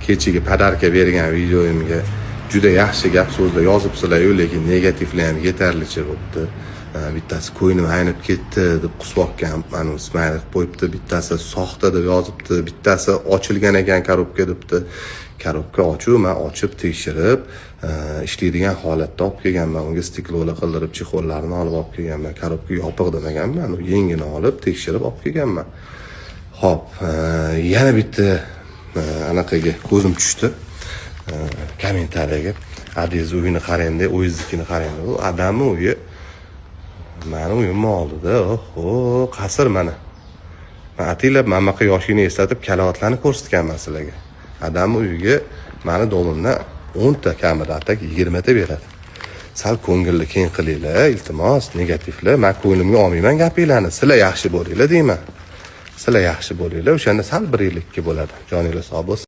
kechagi podarka bergan videoyimga juda yaxshi gap so'zlar yozibsizlar-yu, lekin negativlar ham yetarlicha bo'libdi. Bittasi ko'nglim aynib ketdi deb qusmoqqa mana ismaylik qo'yibdi, bittasi soxta deb yozibdi, bittasi ochilgan ekan korobka debdi. Korobka men ochib tekshirib, ishlaydigan holatda olib kelganman. Unga stiklolar qildirib, chexollarini olib kelganman. Korobka yopiq demaganman, yengini olib tekshirib olib kelganman. Xo'p, yana bitta anaqaga ko'zim tushdi. Kommentariyaga adingiz uyini qarang-da, o'zingiznikini qarang. U odamni uyi meni uyimni oldida, oho, qasr mana. Men atilab mamaqa yoshini eslatib kalovatlarni ko'rsatganman sizlarga. Odamni uyiga meni domimdan 10 ta kamida atak 20 ta beradi. Sal ko'ngilni keng qilinglar, iltimos, negativlar. Men ko'nglimga olmayman gapinglarni. Sizlar yaxshi bo'linglar deyman. Sizlar yaxshi bo'linglar, o'shanda sal bir yillikka bo'ladi. Joningiz sog' bo'lsin.